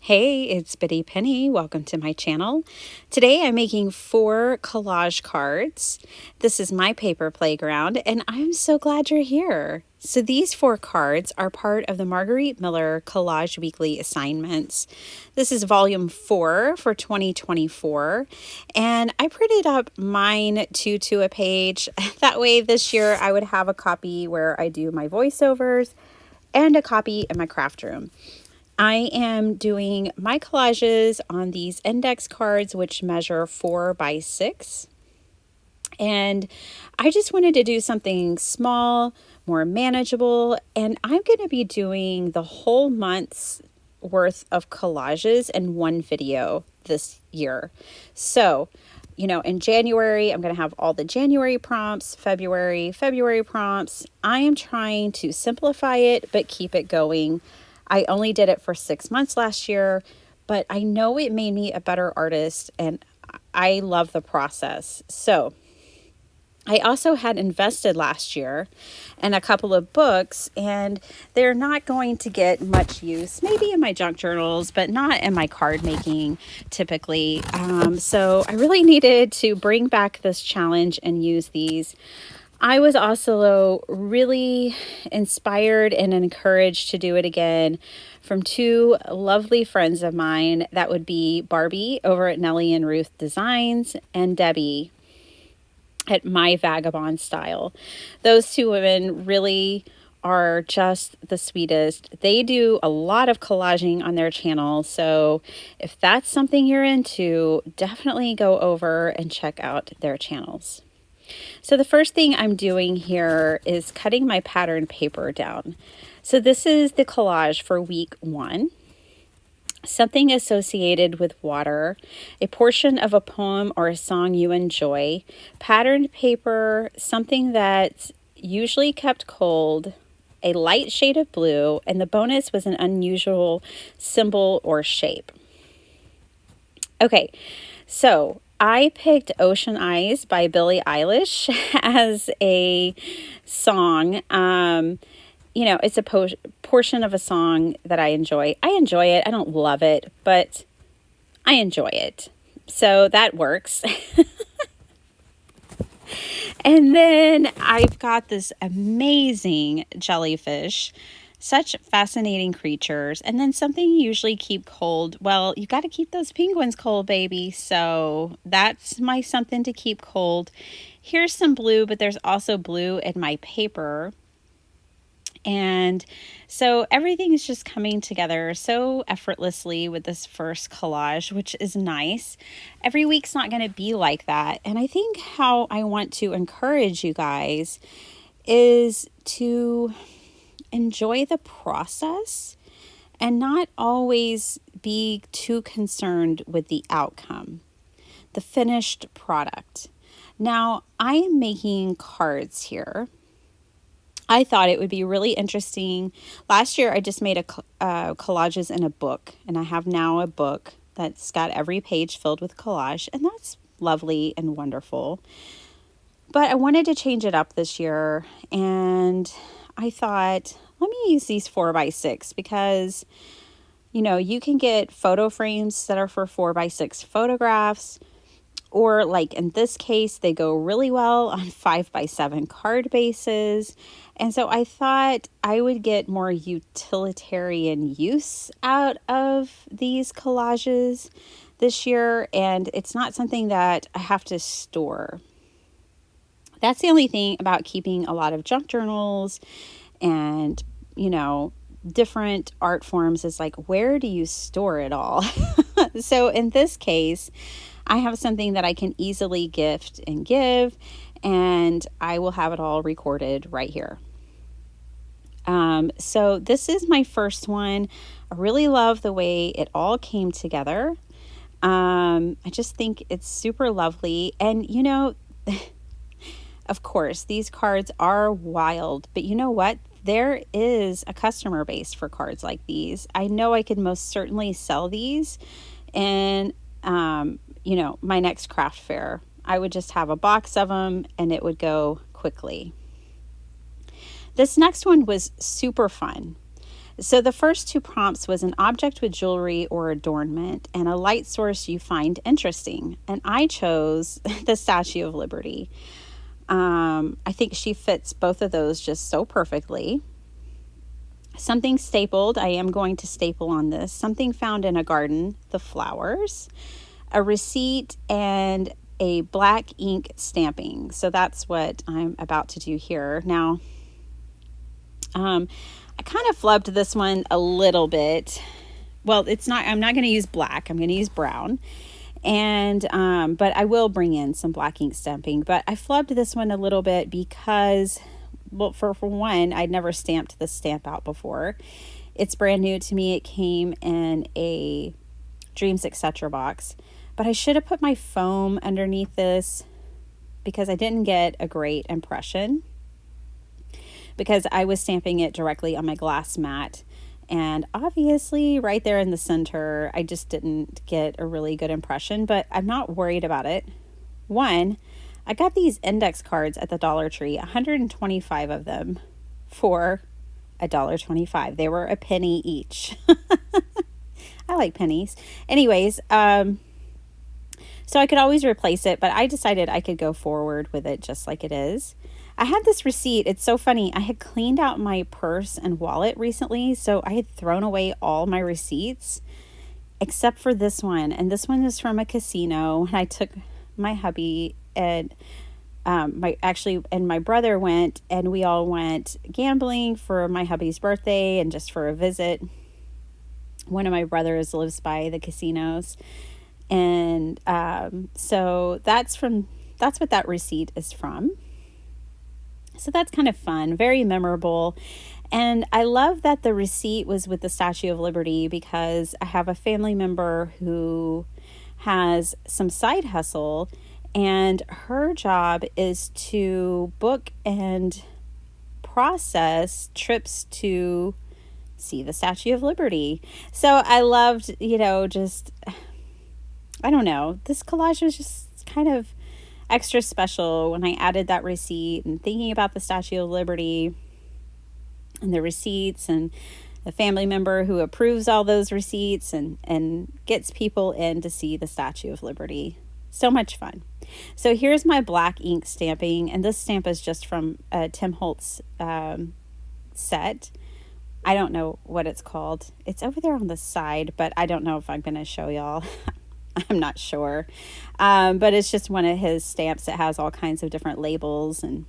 Hey, it's Biddy Penny. Welcome to my channel. Today I'm making 4 collage cards. This is my paper playground and I'm so glad you're here. So these 4 cards are part of the Margret Millers Collage Weekly Assignments. This is volume 4 for 2024 and I printed up mine 2 to a page. That way this year I would have a copy where I do my voiceovers and a copy in my craft room. I am doing my collages on these index cards, which measure 4 by 6. And I just wanted to do something small, more manageable, and I'm going to be doing the whole month's worth of collages in one video this year. So, in January, I'm going to have all the January prompts, February prompts. I am trying to simplify it, but keep it going. I only did it for 6 months last year, but I know it made me a better artist and I love the process. So I also had invested last year in a couple of books and they're not going to get much use, maybe in my junk journals, but not in my card making typically. So I really needed to bring back this challenge and use these. I was also really inspired and encouraged to do it again from 2 lovely friends of mine. That would be Barbie over at Nellie and Ruth Designs and Debbie at My Vagabond Style. Those 2 women really are just the sweetest. They do a lot of collaging on their channel. So if that's something you're into, definitely go over and check out their channels. So the first thing I'm doing here is cutting my pattern paper down. So this is the collage for week 1. Something associated with water, a portion of a poem or a song you enjoy, patterned paper, something that's usually kept cold, a light shade of blue, and the bonus was an unusual symbol or shape. Okay, so I picked Ocean Eyes by Billie Eilish as a song. It's a portion of a song that I enjoy. I enjoy it. I don't love it, but I enjoy it. So that works. And then I've got this amazing jellyfish. Such fascinating creatures. And then something you usually keep cold. Well, you got to keep those penguins cold, baby. So that's my something to keep cold. Here's some blue, but there's also blue in my paper. And so everything is just coming together so effortlessly with this first collage, which is nice. Every week's not going to be like that. And I think how I want to encourage you guys is to enjoy the process and not always be too concerned with the outcome, the finished product. Now, I am making cards here. I thought it would be really interesting. Last year, I just made collages in a book, and I have now a book that's got every page filled with collage, and that's lovely and wonderful. But I wanted to change it up this year, and I thought, let me use these 4 by 6 because, you can get photo frames that are for 4 by 6 photographs, or like in this case, they go really well on 5 by 7 card bases. And so I thought I would get more utilitarian use out of these collages this year. And it's not something that I have to store. That's the only thing about keeping a lot of junk journals and, different art forms is like, where do you store it all? So in this case, I have something that I can easily gift and give, and I will have it all recorded right here. So this is my first one. I really love the way it all came together. I just think it's super lovely. And, of course, these cards are wild, but you know what? There is a customer base for cards like these. I know I could most certainly sell these and, my next craft fair. I would just have a box of them and it would go quickly. This next one was super fun. So the first two prompts was an object with jewelry or adornment and a light source you find interesting. And I chose the Statue of Liberty. I think she fits both of those just so perfectly. Something stapled, I am going to staple on this. Something found in a garden, the flowers. A receipt and a black ink stamping. So that's what I'm about to do here. Now, I kind of flubbed this one a little bit. Well, I'm not going to use black. I'm going to use brown. And, but I will bring in some black ink stamping. But I flubbed this one a little bit because, well, for one, I'd never stamped this stamp out before. It's brand new to me. It came in a Dreams Etc. box. But I should have put my foam underneath this because I didn't get a great impression, because I was stamping it directly on my glass mat. And obviously right there in the center, I just didn't get a really good impression, but I'm not worried about it. One, I got these index cards at the Dollar Tree, 125 of them for $1.25. They were a penny each. I like pennies. Anyways, so I could always replace it, but I decided I could go forward with it just like it is. I had this receipt. It's so funny. I had cleaned out my purse and wallet recently, so I had thrown away all my receipts except for this one. And this one is from a casino. And I took my hubby and my brother went, and we all went gambling for my hubby's birthday and just for a visit. One of my brothers lives by the casinos. And so that's what that receipt is from. So that's kind of fun, very memorable. And I love that the receipt was with the Statue of Liberty, because I have a family member who has some side hustle, and her job is to book and process trips to see the Statue of Liberty. So I loved, I don't know, this collage was just kind of extra special when I added that receipt, and thinking about the Statue of Liberty and the receipts and the family member who approves all those receipts and gets people in to see the Statue of Liberty. So much fun. So here's my black ink stamping, and this stamp is just from Tim Holtz set. I don't know what it's called. It's over there on the side, but I don't know if I'm going to show y'all. I'm not sure. But it's just one of his stamps that has all kinds of different labels, and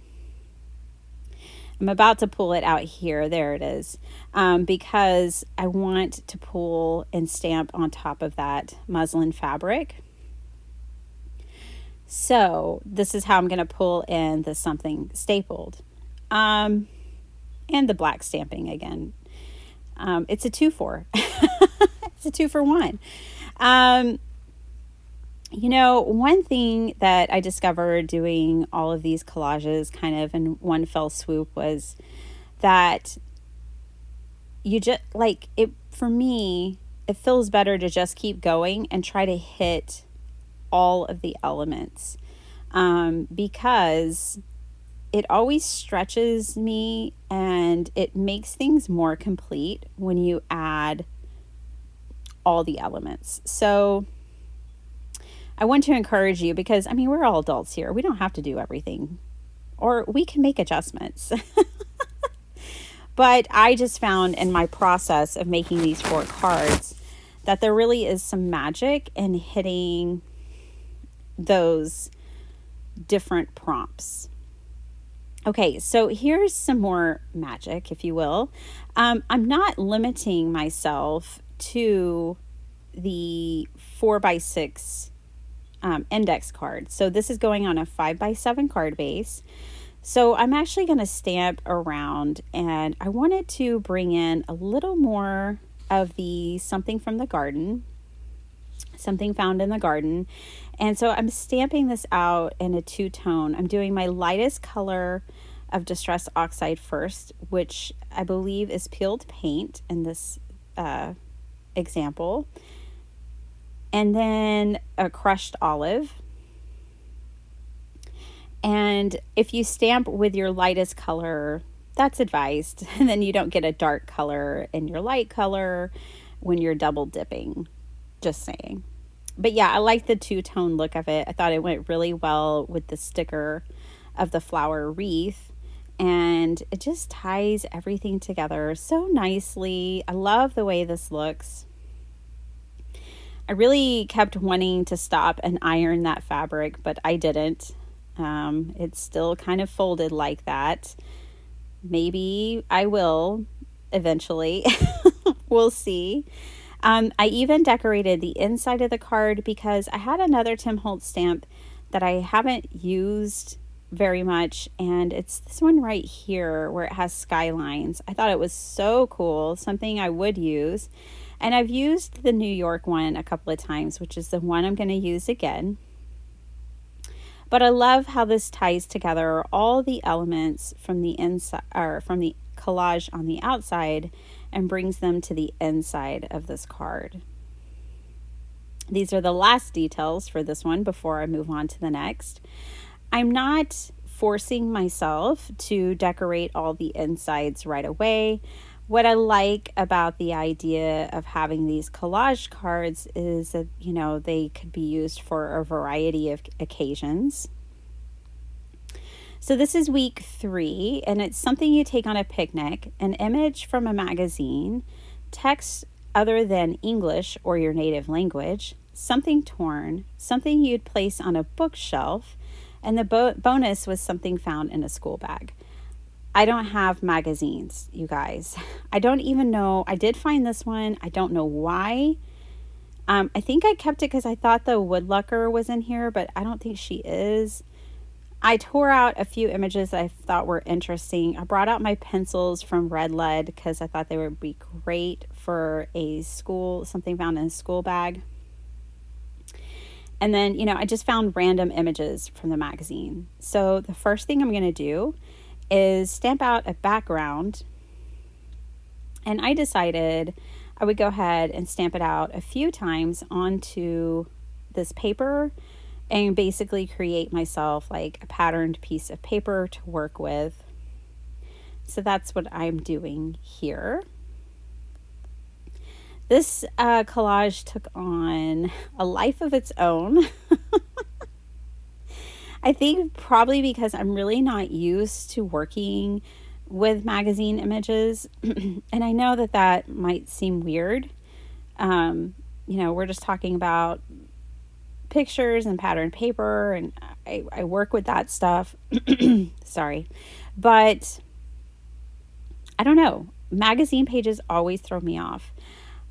I'm about to pull it out here. There it is. Because I want to pull and stamp on top of that muslin fabric. So this is how I'm going to pull in the something stapled. And the black stamping again. It's a 2-for. It's a 2-for-1. One thing that I discovered doing all of these collages kind of in one fell swoop was that you just for me, it feels better to just keep going and try to hit all of the elements, because it always stretches me and it makes things more complete when you add all the elements. So I want to encourage you, because we're all adults here. We don't have to do everything, or we can make adjustments. But I just found in my process of making these 4 cards that there really is some magic in hitting those different prompts. Okay, so here's some more magic, if you will. I'm not limiting myself to the 4x6 index card. So this is going on a 5x7 card base. So I'm actually going to stamp around, and I wanted to bring in a little more of the something from the garden, something found in the garden. And so I'm stamping this out in a 2-tone. I'm doing my lightest color of Distress Oxide first, which I believe is peeled paint in this example. And then a crushed olive. And if you stamp with your lightest color, that's advised. And then you don't get a dark color in your light color when you're double dipping. Just saying. But yeah, I like the two-tone look of it. I thought it went really well with the sticker of the flower wreath. And it just ties everything together so nicely. I love the way this looks. I really kept wanting to stop and iron that fabric, but I didn't. It's still kind of folded like that. Maybe I will eventually. We'll see. I even decorated the inside of the card because I had another Tim Holtz stamp that I haven't used very much, and it's this one right here where it has skylines. I thought it was so cool, something I would use. And I've used the New York one a couple of times, which is the one I'm going to use again. But I love how this ties together all the elements from the inside, or from the collage on the outside, and brings them to the inside of this card. These are the last details for this one before I move on to the next. I'm not forcing myself to decorate all the insides right away. What I like about the idea of having these collage cards is that, you know, they could be used for a variety of occasions. So this is week 3, and it's something you take on a picnic, an image from a magazine, text other than English or your native language, something torn, something you'd place on a bookshelf, and the bonus was something found in a school bag. I don't have magazines, you guys. I don't even know. I did find this one. I don't know why. I think I kept it because I thought the woodlucker was in here, but I don't think she is. I tore out a few images I thought were interesting. I brought out my pencils from Red Lead because I thought they would be great for a school, something found in a school bag. And then, you know, I just found random images from the magazine. So the first thing I'm going to do is stamp out a background. And I decided I would go ahead and stamp it out a few times onto this paper and basically create myself like a patterned piece of paper to work with. So that's what I'm doing here. This collage took on a life of its own. I think probably because I'm really not used to working with magazine images. And I know that that might seem weird. You know, we're just talking about pictures and patterned paper, and I work with that stuff. Sorry. But I don't know. Magazine pages always throw me off.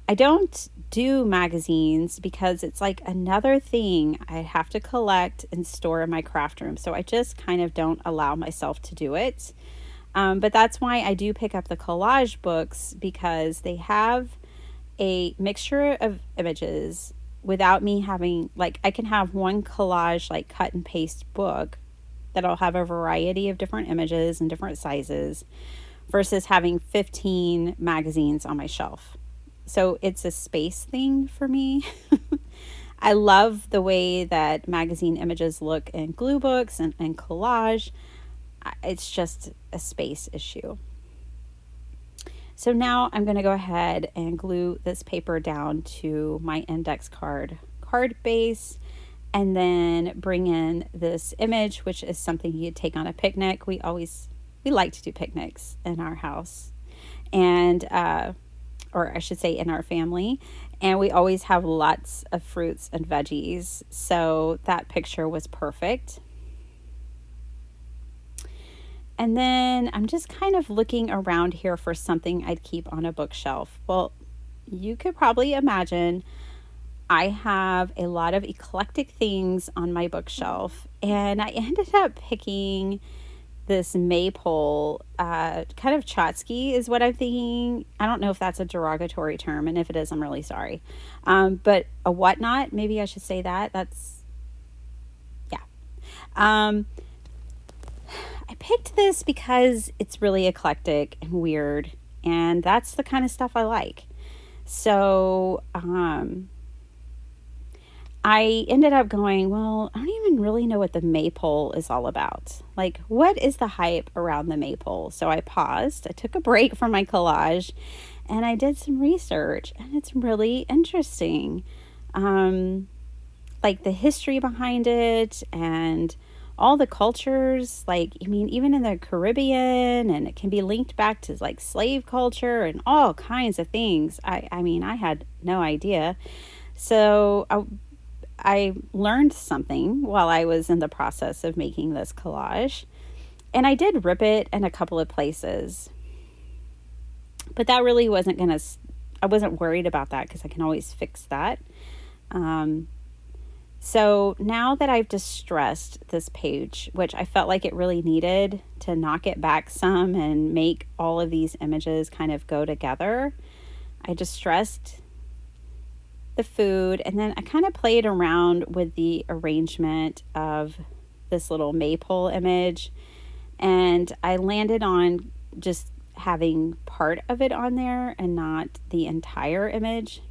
I don't do magazines because it's like another thing I have to collect and store in my craft room. So I just kind of don't allow myself to do it. But that's why I do pick up the collage books, because they have a mixture of images without me having, like, I can have one collage, like cut and paste book that'll have a variety of different images and different sizes versus having 15 magazines on my shelf. So it's a space thing for me. I love the way that magazine images look in glue books and collage. It's just a space issue. So now I'm going to go ahead and glue this paper down to my index card base, and then bring in this image, which is something you'd take on a picnic. We like to do picnics in our house, and or I should say in our family, and we always have lots of fruits and veggies. So that picture was perfect. And then I'm just kind of looking around here for something I'd keep on a bookshelf. Well, you could probably imagine I have a lot of eclectic things on my bookshelf, and I ended up picking this maypole, kind of Chotsky is what I'm thinking. I don't know if that's a derogatory term, and if it is, I'm really sorry. But a whatnot, maybe I should say that. Yeah. I picked this because it's really eclectic and weird, and that's the kind of stuff I like. So, I ended up going, well, I don't even really know what the maypole is all about. Like, what is the hype around the maypole? So I paused, I took a break from my collage, and I did some research, and it's really interesting. Like the history behind it and all the cultures, like, I mean, even in the Caribbean, and it can be linked back to like slave culture and all kinds of things. I mean, I had no idea. So I learned something while I was in the process of making this collage, and I did rip it in a couple of places, but that really I wasn't worried about that because I can always fix that. So now that I've distressed this page, which I felt like it really needed to knock it back some and make all of these images kind of go together, I distressed the food, and then I kind of played around with the arrangement of this little maypole image, and I landed on just having part of it on there and not the entire image.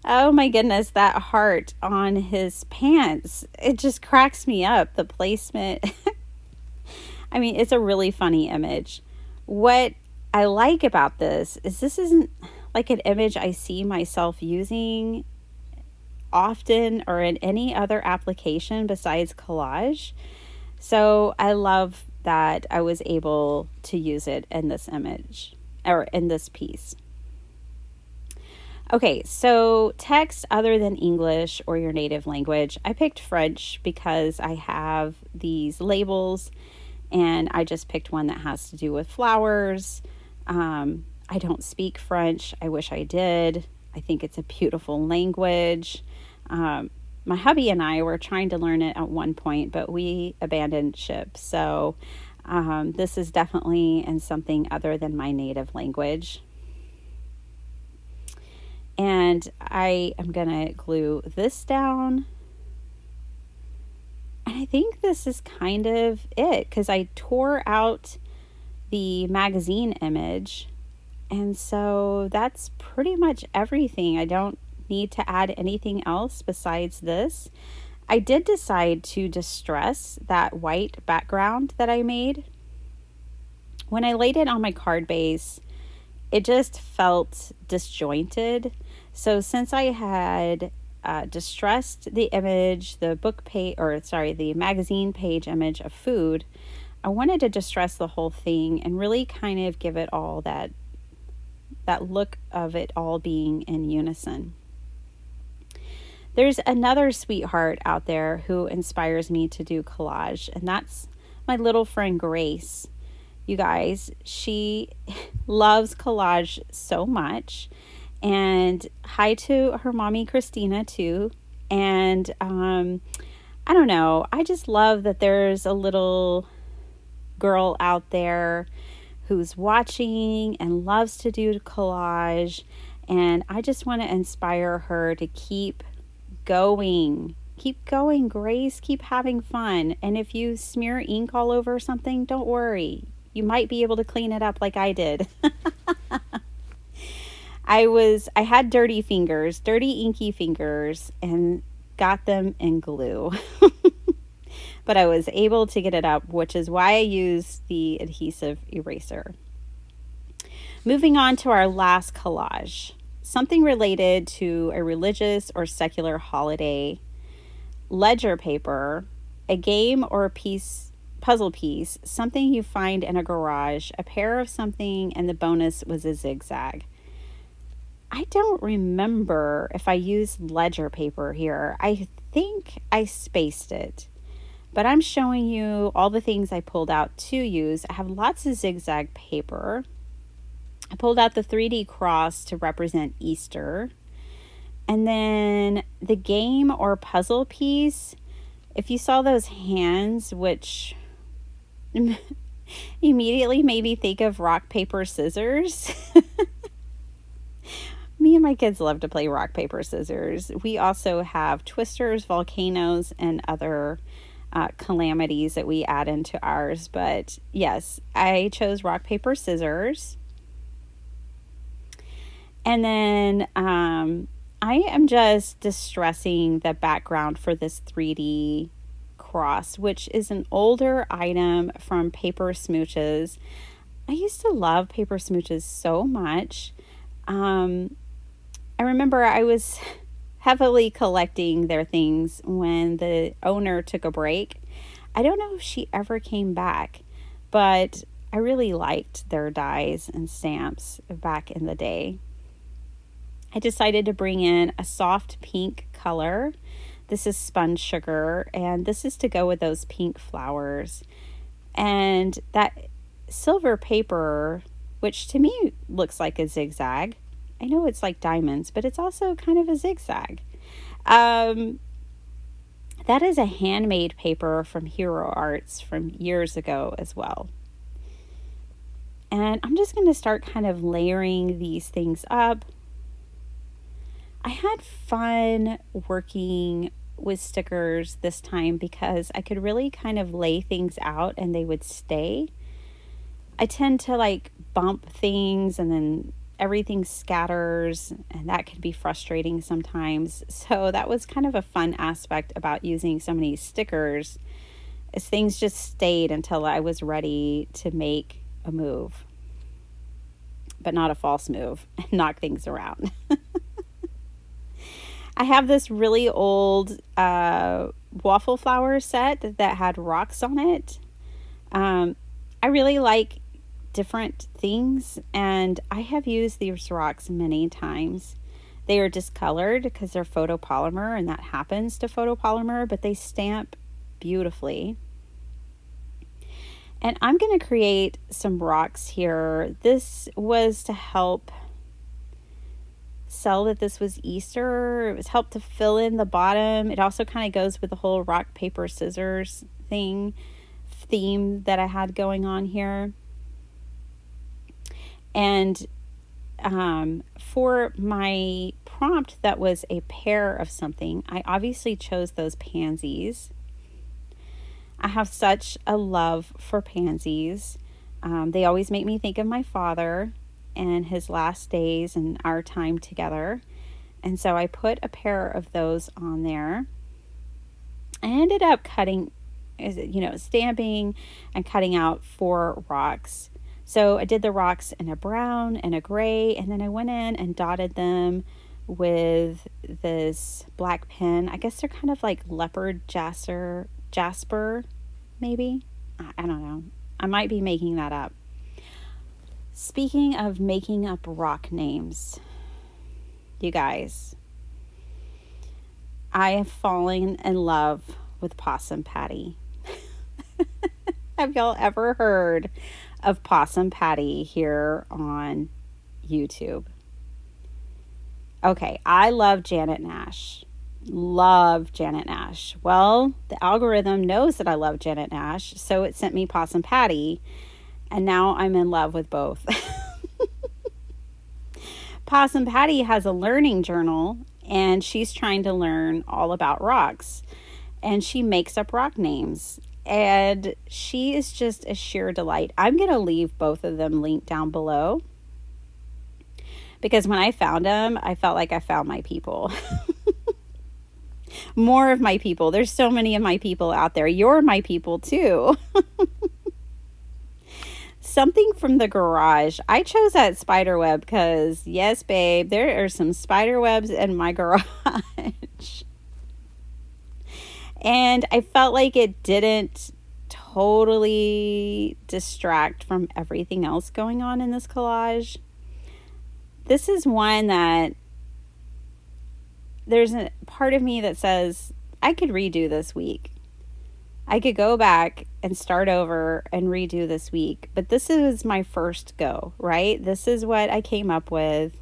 Oh my goodness, that heart on his pants, it just cracks me up, the placement. I mean, it's a really funny image. What I like about this isn't like an image I see myself using often or in any other application besides collage. So I love that I was able to use it in this image or in this piece. Okay, so text other than English or your native language. I picked French because I have these labels, and I just picked one that has to do with flowers. I don't speak French. I wish I did. I think it's a beautiful language. My hubby and I were trying to learn it at one point, but we abandoned ship. So this is definitely in something other than my native language. And I am going to glue this down. And I think this is kind of it, because I tore out the magazine image. And so that's pretty much everything. I don't need to add anything else besides this. I did decide to distress that white background that I made. When I laid it on my card base, it just felt disjointed. So since I had distressed the image, the the magazine page image of food, I wanted to distress the whole thing and really kind of give it all that look of it all being in unison. There's another sweetheart out there who inspires me to do collage, and that's my little friend Grace. You guys, she loves collage so much. And hi to her mommy, Christina, too. And I don't know. I just love that there's a little girl out there who's watching and loves to do collage. And I just want to inspire her to keep going. Keep going, Grace. Keep having fun. And if you smear ink all over something, don't worry. You might be able to clean it up like I did. I had dirty inky fingers, and got them in glue. But I was able to get it up, which is why I used the adhesive eraser. Moving on to our last collage, something related to a religious or secular holiday, ledger paper, a game or a puzzle piece, something you find in a garage, a pair of something, and the bonus was a zigzag. I don't remember if I used ledger paper here. I think I spaced it, but I'm showing you all the things I pulled out to use. I have lots of zigzag paper. I pulled out the 3D cross to represent Easter. And then the game or puzzle piece, if you saw those hands, which immediately made me think of rock, paper, scissors. Me and my kids love to play rock, paper, scissors. We also have twisters, volcanoes, and other calamities that we add into ours. But yes, I chose rock, paper, scissors. And then I am just distressing the background for this 3D cross, which is an older item from Paper Smooches. I used to love Paper Smooches so much. I remember I was heavily collecting their things when the owner took a break. I don't know if she ever came back, but I really liked their dies and stamps back in the day. I decided to bring in a soft pink color. This is spun sugar, and this is to go with those pink flowers. And that silver paper, which to me looks like a zigzag. I know it's like diamonds, but it's also kind of a zigzag. That is a handmade paper from Hero Arts from years ago as well. And I'm just going to start kind of layering these things up. I had fun working with stickers this time because I could really kind of lay things out and they would stay. I tend to like bump things and then everything scatters, and that can be frustrating sometimes. So that was kind of a fun aspect about using so many stickers, is things just stayed until I was ready to make a move, but not a false move and knock things around. I have this really old waffle flower set that had rocks on it. I really like different things, and I have used these rocks many times. They are discolored because they're photopolymer, and that happens to photopolymer, but they stamp beautifully. And I'm going to create some rocks here. This was to help sell that this was Easter. It was helped to fill in the bottom. It also kind of goes with the whole rock, paper, scissors theme that I had going on here. And for my prompt that was a pair of something, I obviously chose those pansies. I have such a love for pansies. They always make me think of my father and his last days and our time together. And so I put a pair of those on there. I ended up cutting, stamping and cutting out 4 rocks. So I did the rocks in a brown and a gray, and then I went in and dotted them with this black pen. I guess they're kind of like leopard jasper, maybe. I don't know. I might be making that up. Speaking of making up rock names, you guys, I have fallen in love with Possum Patty. Have y'all ever heard of Possum Patty here on YouTube? Okay, I love Janet Nash. Love Janet Nash. Well, the algorithm knows that I love Janet Nash, so it sent me Possum Patty, and now I'm in love with both. Possum Patty has a learning journal, and she's trying to learn all about rocks, and she makes up rock names. And she is just a sheer delight. I'm going to leave both of them linked down below, because when I found them, I felt like I found my people. More of my people. There's so many of my people out there. You're my people too. Something from the garage. I chose that spider web because, yes, babe, there are some spider webs in my garage. And I felt like it didn't totally distract from everything else going on in this collage. This is one that there's a part of me that says I could redo this week. I could go back and start over and redo this week. But this is my first go, right? This is what I came up with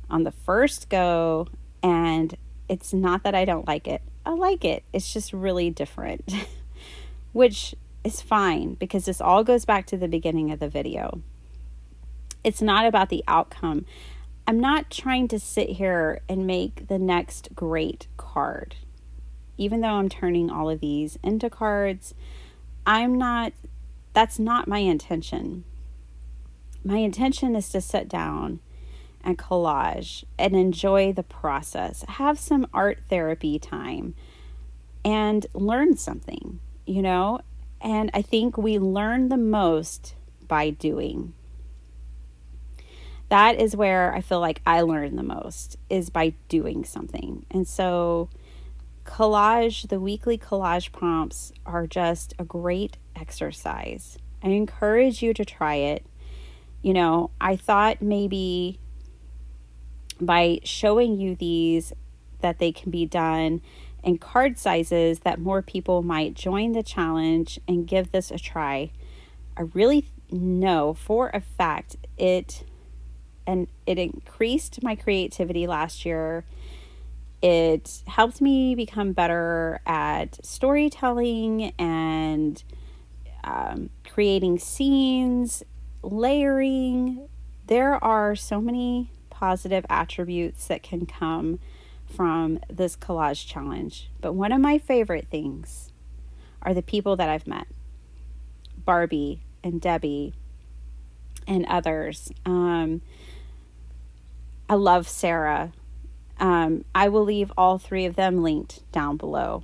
on the first go. And it's not that I don't like it. I like it. It's just really different, which is fine because this all goes back to the beginning of the video. It's not about the outcome. I'm not trying to sit here and make the next great card. Even though I'm turning all of these into cards, that's not my intention. My intention is to sit down and collage and enjoy the process. Have some art therapy time and learn something, you know? And I think we learn the most by doing. That is where I feel like I learn the most, is by doing something. And so collage, the weekly collage prompts are just a great exercise. I encourage you to try it. You know, I thought maybe by showing you these that they can be done in card sizes that more people might join the challenge and give this a try. I really know for a fact it increased my creativity last year. It helped me become better at storytelling and creating scenes, layering. There are so many positive attributes that can come from this collage challenge. But one of my favorite things are the people that I've met. Barbie and Debbie and others. I love Sarah. I will leave all three of them linked down below.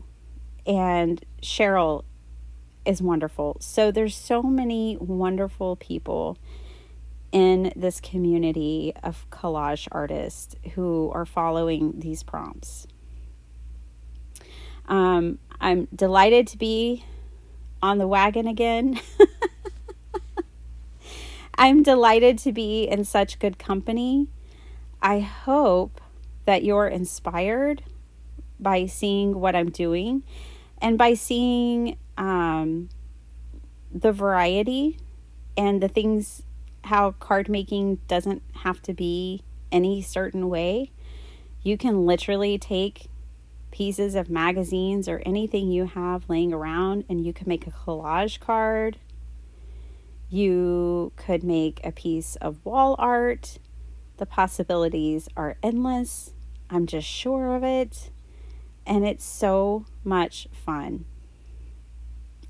And Cheryl is wonderful. So there's so many wonderful people in this community of collage artists who are following these prompts. I'm delighted to be on the wagon again. I'm delighted to be in such good company. I hope that you're inspired by seeing what I'm doing and by seeing the variety and the things, how card making doesn't have to be any certain way. You can literally take pieces of magazines or anything you have laying around and you can make a collage card. You could make a piece of wall art. The possibilities are endless. I'm just sure of it. And it's so much fun.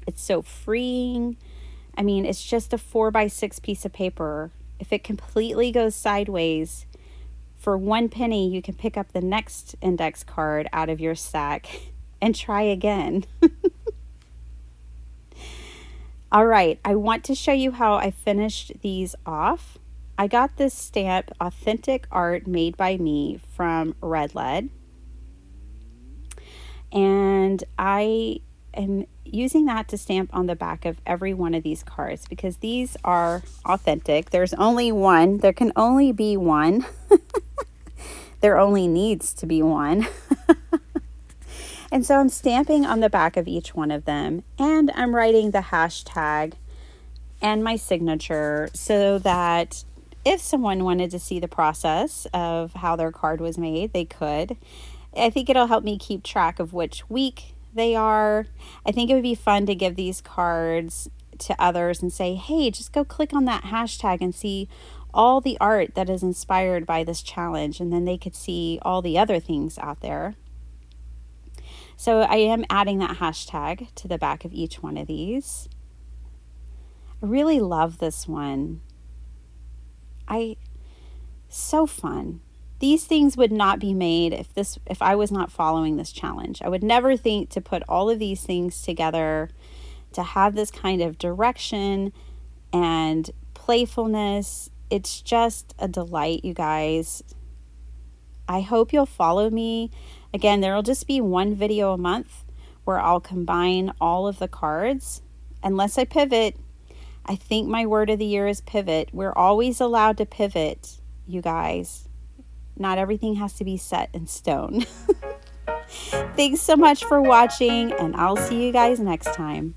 It's so freeing. I mean, it's just a 4x6 piece of paper. If it completely goes sideways, for 1 penny, you can pick up the next index card out of your stack and try again. All right, I want to show you how I finished these off. I got this stamp, Authentic Art Made by Me, from Red Lead. And I am using that to stamp on the back of every one of these cards because these are authentic. There's only one. There can only be one. There only needs to be one. And so I'm stamping on the back of each one of them, and I'm writing the hashtag and my signature so that if someone wanted to see the process of how their card was made, they could. I think it'll help me keep track of which week they are. I think it would be fun to give these cards to others and say, hey, just go click on that hashtag and see all the art that is inspired by this challenge, and then they could see all the other things out there. So I am adding that hashtag to the back of each one of these. I really love this one. So fun. These things would not be made if I was not following this challenge. I would never think to put all of these things together, to have this kind of direction and playfulness. It's just a delight, you guys. I hope you'll follow me. Again, there will just be one video a month where I'll combine all of the cards. Unless I pivot, I think my word of the year is pivot. We're always allowed to pivot, you guys. Not everything has to be set in stone. Thanks so much for watching, and I'll see you guys next time.